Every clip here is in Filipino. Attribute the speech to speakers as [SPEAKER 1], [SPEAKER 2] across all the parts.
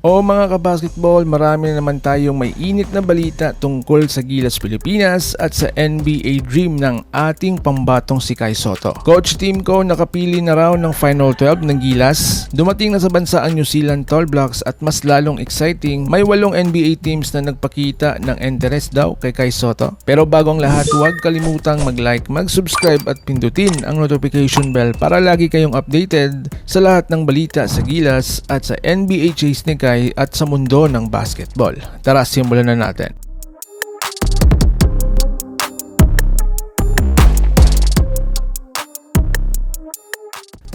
[SPEAKER 1] O mga kabasketball, marami na naman tayong may init na balita tungkol sa Gilas Pilipinas at sa NBA dream ng ating pambatong si Kai Sotto. Coach Tim Cone nakapili na raw ng Final 12 ng Gilas. Dumating na sa bansa ang New Zealand Tall Blacks at mas lalong exciting, may 8 NBA teams na nagpakita ng interest daw kay Kai Sotto. Pero bago ang lahat, huwag kalimutang mag-like, mag-subscribe at pindutin ang notification bell para lagi kayong updated sa lahat ng balita sa Gilas at sa NBA chase ni Kai at sa mundo ng basketball. Tara, simulan na natin.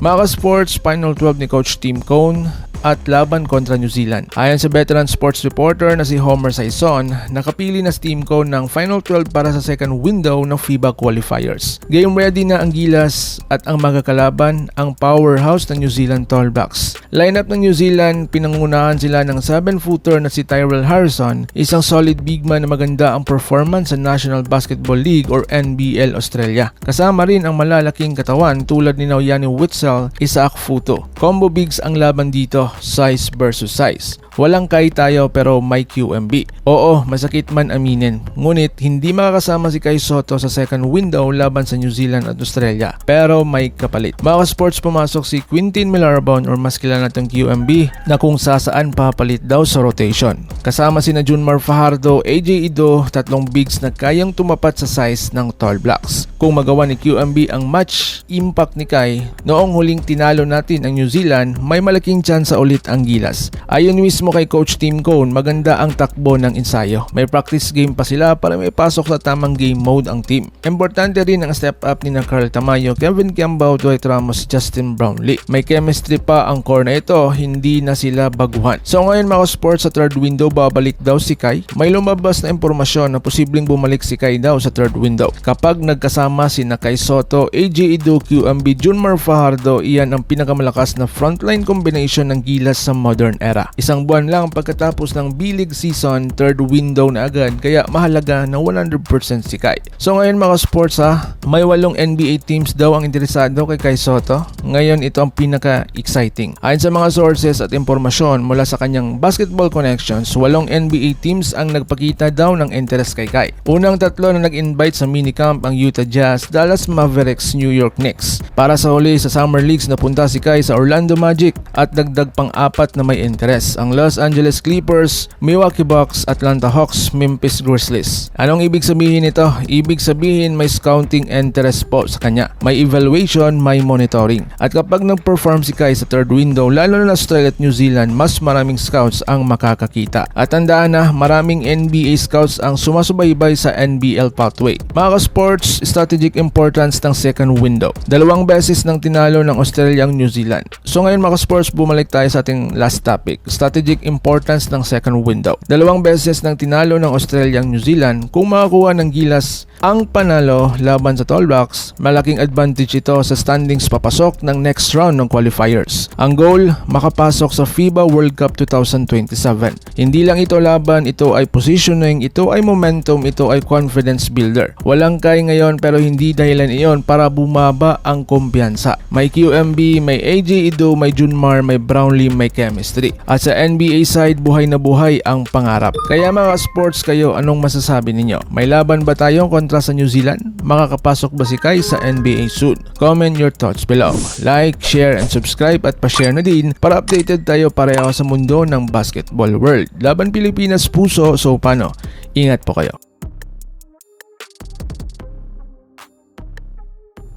[SPEAKER 1] Mga sports, Final 12 ni Coach Tim Cone at laban kontra New Zealand. Ayon sa veteran sports reporter na si Homer Saison, nakapili na si Tim Cone ng Final 12 para sa second window ng FIBA qualifiers. Game ready na ang Gilas at ang magkakalaban ang powerhouse ng New Zealand Tall Blacks. Lineup ng New Zealand, pinangunahan sila ng 7-footer na si Tyrell Harrison, isang solid big man na maganda ang performance sa National Basketball League or NBL Australia. Kasama rin ang malalaking katawan tulad ni Yanni Witsel, Isaac Futo. Combo bigs ang laban dito, size versus size. Walang Kai tayo pero may QMB. Oo, masakit man aminin. Ngunit hindi makakasama si Kai Sotto sa second window laban sa New Zealand at Australia. Pero may kapalit. Mga sports, pumasok si Quintin Milarbon or mas kilala natong QMB na kung saan papalit daw sa rotation. Kasama sina Junmar Fajardo, AJ Ido, tatlong bigs na kayang tumapat sa size ng Tall Blacks. Kung magawa ni QMB ang match impact ni Kai, noong huling tinalo natin ang New Zealand, may malaking tsansa ulit ang Gilas. Ayon mismo kay Coach Tim Cone, maganda ang takbo ng ensayo. May practice game pa sila para may pasok sa tamang game mode ang team. Importante rin ang step up ni Carl Tamayo, Kevin Kiambao, Dwight Ramos, Justin Brownlee. May chemistry pa ang core na ito, hindi na sila baguhan. So ngayon mga sports, sa third window babalik daw si Kai. May lumabas na impormasyon na posibleng bumalik si Kai daw sa third window. Kapag nagkasama si Kai Sotto, AJ Ido, QMB, Junmar Fajardo, iyan ang pinakamalakas na frontline combination ng Gilas sa modern era. Isang buwan lang pagkatapos ng B-League season, third window na agad, kaya mahalaga na 100% si Kai. So ngayon mga sports may 8 NBA teams daw ang interesado kay Kai Sotto. Ngayon ito ang pinaka-exciting. Ayon sa mga sources at impormasyon mula sa kanyang basketball connections, 8 NBA teams ang nagpakita daw ng interest kay Kai. Unang 3 na nag-invite sa minicamp ang Utah Jazz, Dallas Mavericks, New York Knicks. Para sa huli sa Summer Leagues, napunta si Kai sa Orlando Magic at dagdag pang 4 na may interest, ang Los Angeles Clippers, Milwaukee Bucks, Atlanta Hawks, Memphis Grizzlies. Anong ibig sabihin nito? Ibig sabihin may scouting interest po sa kanya. May evaluation, may monitoring. At kapag nag-perform si Kai sa third window, lalo na Australia at New Zealand, mas maraming scouts ang makakakita. At tandaan na maraming NBA scouts ang sumasubaybay sa NBL pathway. Mga sports, strategic importance ng second window. 2 beses nang tinalo ng Australia ang New Zealand. So ngayon mga sports, bumalik tayo sa ating last topic. Strategic importance ng second window. 2 beses nang tinalo ng Australia ang New Zealand. Kung makakuha ng Gilas ang panalo laban sa Tall Blacks, malaking advantage ito sa standings papasok ng next round ng qualifiers. Ang goal, makapasok sa FIBA World Cup 2027. Hindi lang ito laban, ito ay positioning, ito ay momentum, ito ay confidence builder. Walang Kai ngayon pero hindi dahilan iyon para bumaba ang kumpiyansa. May QMB, may AJ Ido, may Junmar, may Brownlee, may chemistry. At sa NBA side, buhay na buhay ang pangarap. Kaya mga sports kayo, anong masasabi ninyo? May laban ba tayong kontra sa New Zealand? Makakapasok ba si Kai sa NBA soon? Comment your thoughts below. Like, share, and subscribe at pa-share na din para updated tayo pareho sa mundo ng basketball world. Laban Pilipinas puso, so paano? Ingat po kayo.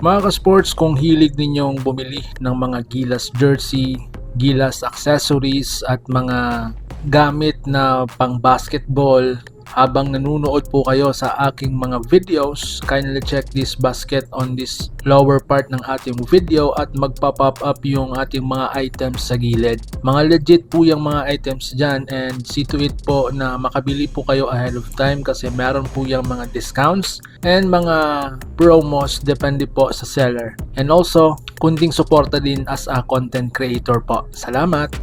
[SPEAKER 1] Mga ka-sports, kung hilig ninyong bumili ng mga Gilas jersey, Gilas accessories at mga gamit na pang basketball, habang nanunood po kayo sa aking mga videos, kindly check this basket on this lower part ng ating video at magpa-pop up yung ating mga items sa gilid. Mga legit po yung mga items dyan, and see to it po na makabili po kayo ahead of time kasi meron po yung mga discounts and mga promos depende po sa seller. And also, kunting suporta din as a content creator po. Salamat!